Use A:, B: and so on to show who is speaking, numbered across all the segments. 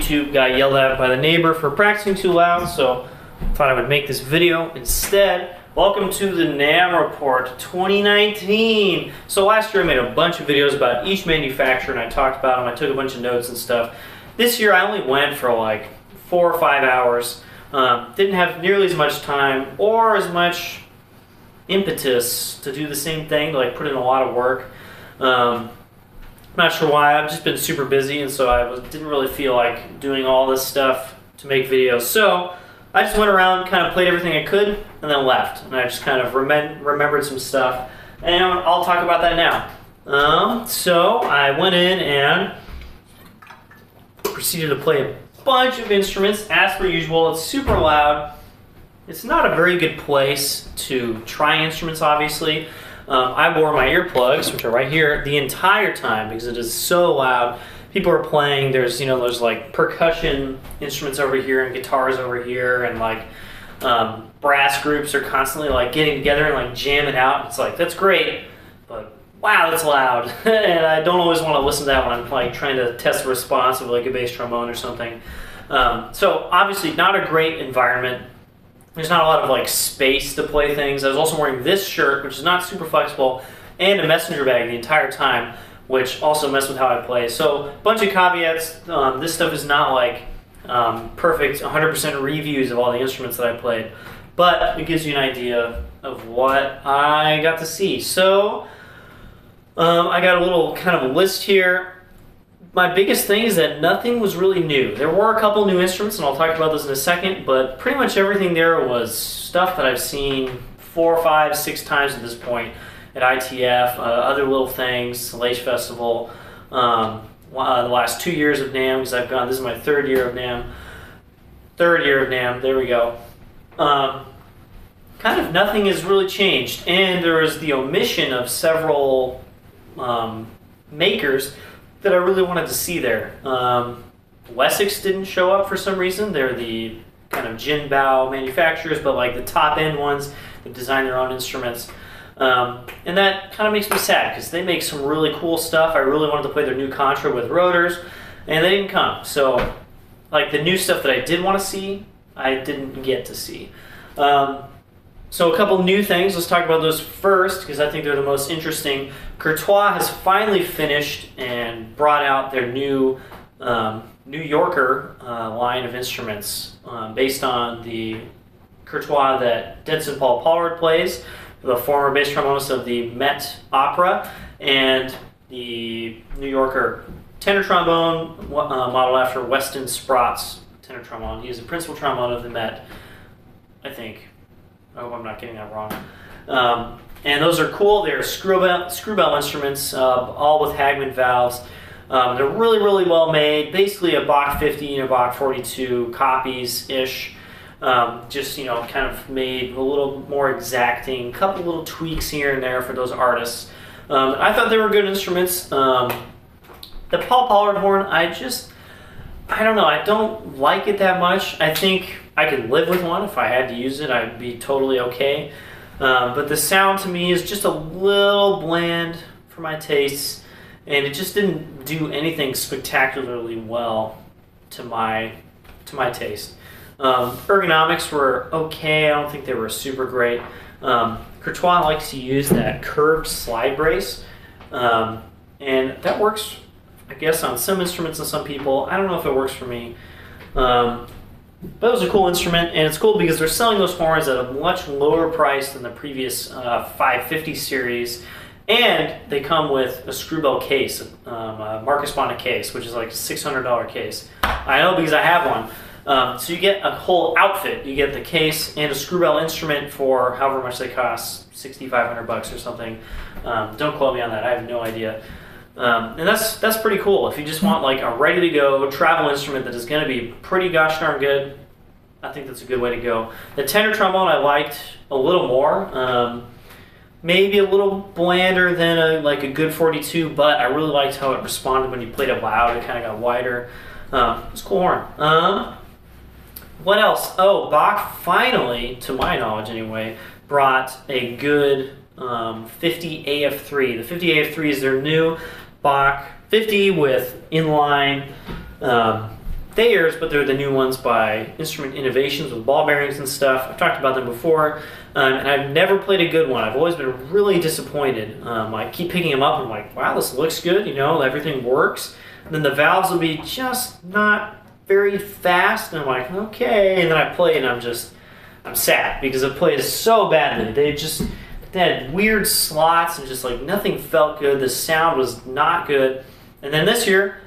A: YouTube, got yelled at by the neighbor for practicing too loud, so thought I would make this video instead. Welcome to the NAMM Report 2019. So last year I made a bunch of videos about each manufacturer and I talked about them. I took a bunch of notes and stuff. This year I only went for like 4 or 5 hours. Didn't have nearly as much time or as much impetus to do the same thing, to like put in a lot of work. Not sure why. I've just been super busy, and so I didn't really feel like doing all this stuff to make videos. So I just went around, kind of played everything I could, and then left. And I just kind of remembered some stuff, and I'll talk about that now. So I went in and proceeded to play a bunch of instruments. As per usual, it's super loud. It's not a very good place to try instruments, obviously. I wore my earplugs, which are right here, the entire time because it is so loud. People are playing. There's like percussion instruments over here and guitars over here, and like brass groups are constantly like getting together and like jamming out. It's like, that's great, but wow, that's loud. And I don't always want to listen to that when I'm like trying to test the response of like a bass trombone or something. So obviously not a great environment. There's not a lot of like space to play things. I was also wearing this shirt, which is not super flexible, and a messenger bag the entire time, which also messed with how I play. So a bunch of caveats. This stuff is not like perfect 100% reviews of all the instruments that I played, but it gives you an idea of what I got to see. So I got a little kind of a list here. My biggest thing is that nothing was really new. There were a couple new instruments, and I'll talk about those in a second, but pretty much everything there was stuff that I've seen 4, 5, 6 times at this point at ITF, other little things, Salage Festival, the last 2 years of NAMM, because I've gone, this is my third year of NAMM, there we go. Kind of nothing has really changed, and there was the omission of several makers that I really wanted to see there. Wessex didn't show up for some reason. They're the kind of gin bow manufacturers, but like the top end ones that design their own instruments. And that kind of makes me sad because they make some really cool stuff. I really wanted to play their new Contra with rotors, and they didn't come. So like the new stuff that I did want to see, I didn't get to see. So a couple new things, let's talk about those first because I think they're the most interesting. Courtois has finally finished and brought out their new New Yorker line of instruments based on the Courtois that Denson Paul Pollard plays, the former bass trombonist of the Met Opera, and the New Yorker tenor trombone modeled after Weston Sprott's tenor trombone. He is the principal trombone of the Met, I think. I hope I'm not getting that wrong. And those are cool. They're screw bell instruments, all with Hagman valves. They're really, really well made. Basically a Bach 50 and a Bach 42 copies-ish. Just, you know, kind of made a little more exacting. A couple little tweaks here and there for those artists. I thought they were good instruments. The Paul Pollard horn, I don't know. I don't like it that much. I think I could live with one. If I had to use it, I'd be totally okay. But the sound to me is just a little bland for my tastes, and it just didn't do anything spectacularly well to my taste. Ergonomics were okay. I don't think they were super great. Courtois likes to use that curved slide brace, and that works, I guess, on some instruments and some people. I don't know if it works for me. But it was a cool instrument, and it's cool because they're selling those horns at a much lower price than the previous 550 series, and they come with a screw bell case, a Marcus Bonnet case, which is like a $600 case. I know because I have one. So you get a whole outfit. You get the case and a screw bell instrument for however much they cost, $6,500 or something. Don't quote me on that. I have no idea. And that's pretty cool. If you just want like a ready-to-go travel instrument that is going to be pretty gosh darn good, I think that's a good way to go. The tenor trombone I liked a little more. Maybe a little blander than like a good 42, but I really liked how it responded when you played it loud. It kind of got wider. It's a cool horn. What else? Oh, Bach finally, to my knowledge anyway, brought a good 50 AF3. The 50 AF3 is their new Bach 50 with inline theirs, but they're the new ones by Instrument Innovations with ball bearings and stuff. I've talked about them before, and I've never played a good one. I've always been really disappointed. I keep picking them up and I'm like, wow, this looks good, you know, everything works. And then the valves will be just not very fast, and I'm like, okay. And then I play and I'm sad because it plays so badly. They had weird slots and just like nothing felt good. The sound was not good. And then this year,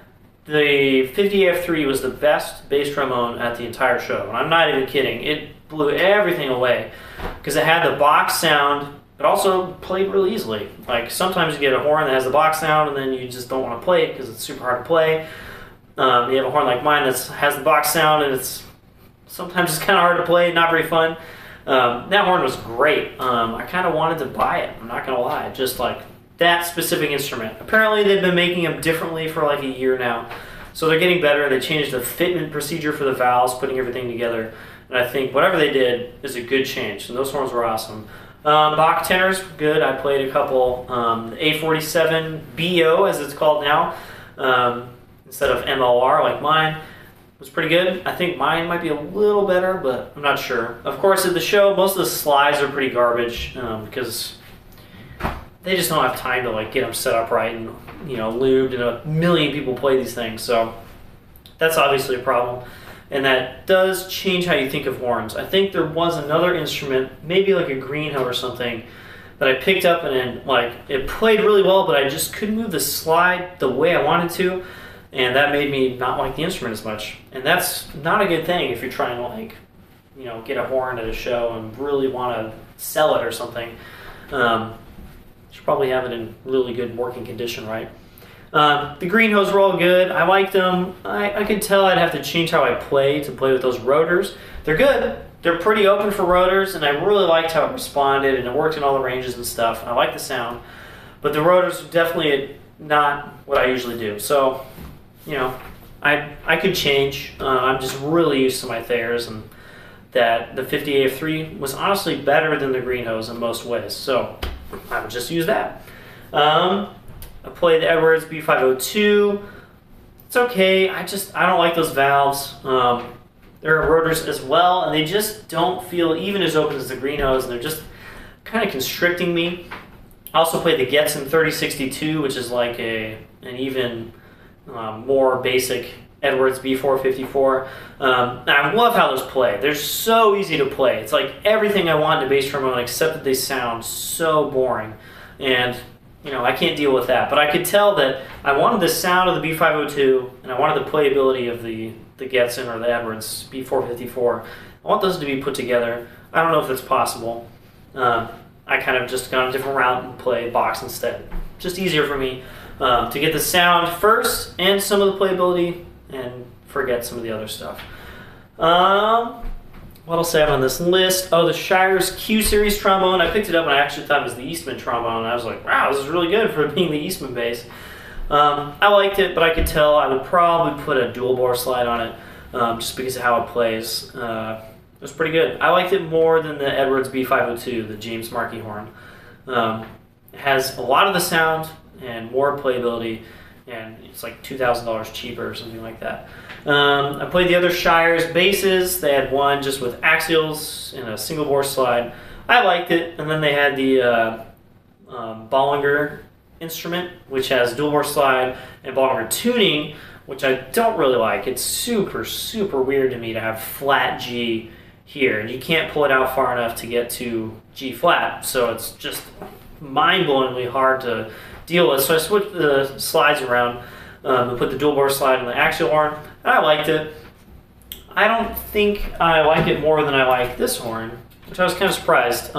A: the 50AF3 was the best bass trombone at the entire show. And I'm not even kidding. It blew everything away because it had the box sound. It also played really easily. Like sometimes you get a horn that has the box sound and then you just don't want to play it because it's super hard to play. You have a horn like mine that has the box sound and sometimes it's kind of hard to play, not very fun. That horn was great. I kind of wanted to buy it. I'm not going to lie. Just like that specific instrument. Apparently they've been making them differently for like a year now. So they're getting better. They changed the fitment procedure for the valves, putting everything together. And I think whatever they did is a good change. And those horns were awesome. Bach tenors, good. I played a couple. The A47 BO, as it's called now, instead of MLR like mine, was pretty good. I think mine might be a little better, but I'm not sure. Of course, at the show, most of the slides are pretty garbage because they just don't have time to like get them set up right and, you know, lubed, and a million people play these things. So that's obviously a problem. And that does change how you think of horns. I think there was another instrument, maybe like a Greenhill or something, that I picked up and then, like, it played really well, but I just couldn't move the slide the way I wanted to, and that made me not like the instrument as much. And that's not a good thing if you're trying to, like, you know, get a horn at a show and really want to sell it or something. You should probably have it in really good working condition, right? The Greenhills were all good. I liked them. I could tell I'd have to change how I play to play with those rotors. They're good. They're pretty open for rotors, and I really liked how it responded, and it worked in all the ranges and stuff. I like the sound. But the rotors are definitely not what I usually do. So, you know, I could change. I'm just really used to my Thayers, and that the 50AF3 was honestly better than the Greenhills in most ways. So I would just use that. I played the Edwards B502. It's okay. I don't like those valves. There are rotors as well, and they just don't feel even as open as the Greenhills, and they're just kind of constricting me. I also played the Getzen 3062, which is like an even more basic Edwards B454. I love how those play. They're so easy to play. It's like everything I want in a bass trombone, except that they sound so boring. And you know, I can't deal with that. But I could tell that I wanted the sound of the B502, and I wanted the playability of the Getzen or the Edwards B454. I want those to be put together. I don't know if that's possible. I kind of just gone a different route and play box instead. Just easier for me to get the sound first and some of the playability and forget some of the other stuff. What else I have on this list? Oh, the Shire's Q Series trombone. I picked it up and I actually thought it was the Eastman trombone. And I was like, wow, this is really good for being the Eastman bass. I liked it, but I could tell I would probably put a dual bore slide on it just because of how it plays. It was pretty good. I liked it more than the Edwards B502, the James Markey horn. It has a lot of the sound and more playability, and it's like $2,000 cheaper or something like that. I played the other Shire's basses. They had one just with axials and a single bore slide. I liked it, and then they had the Bollinger instrument, which has dual bore slide and Bollinger tuning, which I don't really like. It's super, super weird to me to have flat G here, and you can't pull it out far enough to get to G flat, so it's just mind-blowingly hard to deal with. So I switched the slides around and put the dual bore slide on the axial horn, and I liked it. I don't think I like it more than I like this horn, which I was kind of surprised.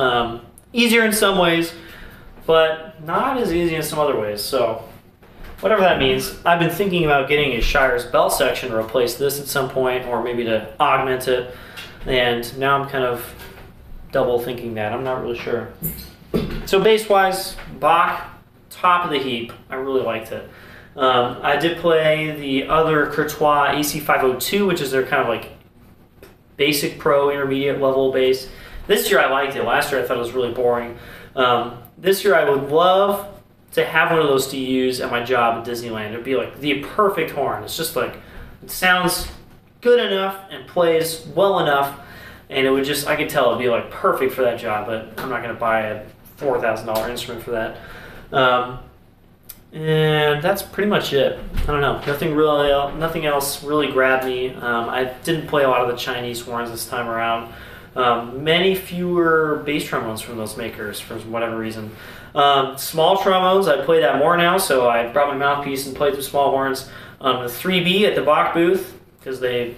A: Easier in some ways, but not as easy in some other ways, so whatever that means. I've been thinking about getting a Shire's bell section to replace this at some point, or maybe to augment it, and now I'm kind of double thinking that. I'm not really sure. So bass-wise, Bach, top of the heap. I really liked it. I did play the other Courtois AC502, which is their kind of like basic pro intermediate level bass. This year I liked it. Last year I thought it was really boring. This year I would love to have one of those to use at my job at Disneyland. It'd be like the perfect horn. It's just like, it sounds good enough and plays well enough, and it would just, I could tell it'd be like perfect for that job, but I'm not going to buy a $4,000 instrument for that. And that's pretty much it. I don't know, nothing else really grabbed me. I didn't play a lot of the Chinese horns this time around. Many fewer bass trombones from those makers for whatever reason. Small trombones, I play that more now, so I brought my mouthpiece and played some small horns. The 3B at the Bach booth, because they,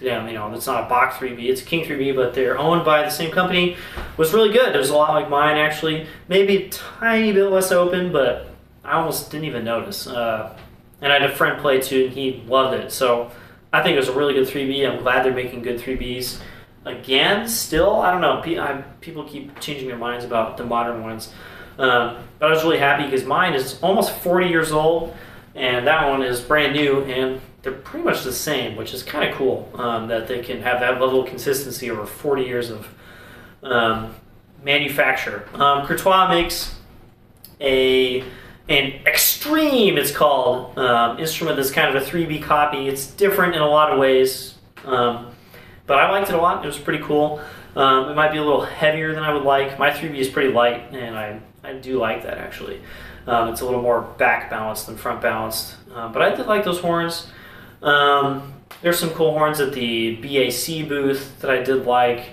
A: yeah, you know, it's not a Bach 3B, it's a King 3B, but they're owned by the same company, was really good. It was a lot like mine, actually. Maybe a tiny bit less open, but I almost didn't even notice. And I had a friend play too, and he loved it. So I think it was a really good 3B. I'm glad they're making good 3Bs. Again, still, I don't know. People keep changing their minds about the modern ones. But I was really happy because mine is almost 40 years old, and that one is brand new, and they're pretty much the same, which is kind of cool that they can have that level of consistency over 40 years of manufacture. Courtois makes an extreme, it's called, instrument that's kind of a 3B copy. It's different in a lot of ways, but I liked it a lot. It was pretty cool. It might be a little heavier than I would like. My 3B is pretty light, and I do like that, actually. It's a little more back balanced than front balanced, but I did like those horns. There's some cool horns at the BAC booth that I did like.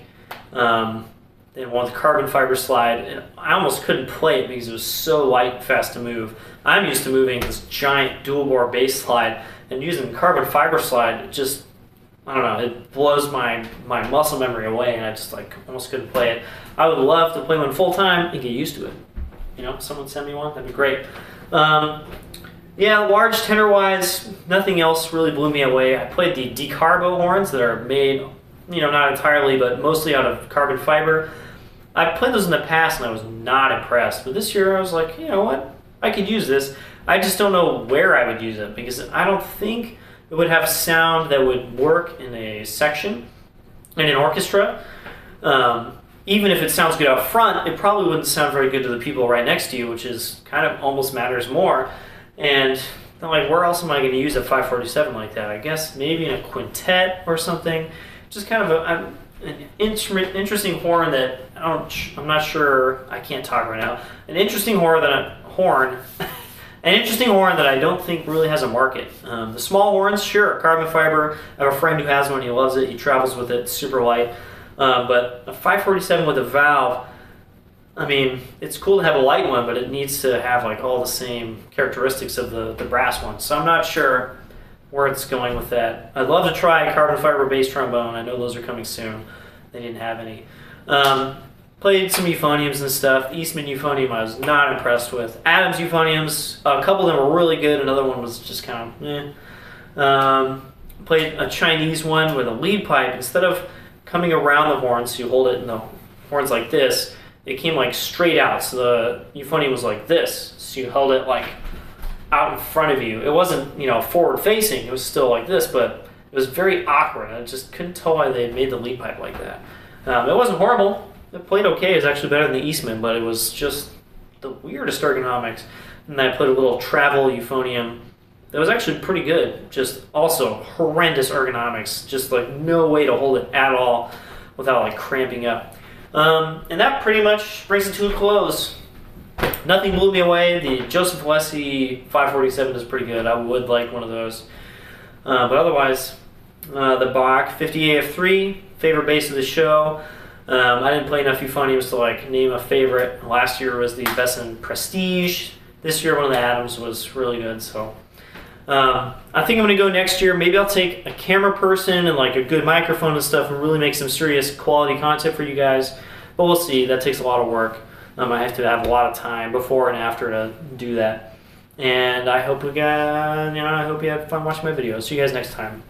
A: They wanted the carbon fiber slide, and I almost couldn't play it because it was so light and fast to move. I'm used to moving this giant dual bore bass slide, and using the carbon fiber slide, it just, I don't know, it blows my muscle memory away, and I just like almost couldn't play it. I would love to play one full time and get used to it. You know, someone send me one, that'd be great. Yeah, large tenor wise, nothing else really blew me away. I played the decarbo horns that are made, you know, not entirely, but mostly out of carbon fiber. I played those in the past and I was not impressed, but this year I was like, you know what, I could use this. I just don't know where I would use it because I don't think it would have a sound that would work in a section, in an orchestra. Even if it sounds good out front, it probably wouldn't sound very good to the people right next to you, which is kind of almost matters more. And I'm like, where else am I going to use a 547 like that? I guess maybe in a quintet or something. Just kind of an interesting horn that I'm not sure. I can't talk right now. An interesting horn that I don't think really has a market. The small horns, sure, carbon fiber. I have a friend who has one. He loves it. He travels with it. Super light. But a 547 with a valve, I mean, it's cool to have a light one, but it needs to have like all the same characteristics of the brass one. So I'm not sure where it's going with that. I'd love to try carbon fiber bass trombone. I know those are coming soon. They didn't have any. Played some euphoniums and stuff. Eastman euphonium I was not impressed with. Adams euphoniums, a couple of them were really good. Another one was just kind of eh. Played a Chinese one with a lead pipe. Instead of coming around the horn, so you hold it in the horns like this, it came like straight out. So the euphonium was like this. So you held it like out in front of you. It wasn't, you know, forward facing. It was still like this, but it was very awkward. I just couldn't tell why they made the lead pipe like that. It wasn't horrible. It played okay. It was actually better than the Eastman, but it was just the weirdest ergonomics. And then I played a little travel euphonium that was actually pretty good. Just also horrendous ergonomics. Just like no way to hold it at all without like cramping up. And that pretty much brings it to a close. Nothing blew me away. The Joseph Alessi 547 is pretty good. I would like one of those. But otherwise, the Bach 50AF3, favorite bass of the show. I didn't play enough euphoniums to like name a favorite. Last year was the Besson Prestige. This year one of the Adams was really good. So I think I'm going to go next year. Maybe I'll take a camera person and like a good microphone and stuff and really make some serious quality content for you guys. But we'll see. That takes a lot of work. I have to have a lot of time before and after to do that. And I hope you had fun watching my videos. See you guys next time.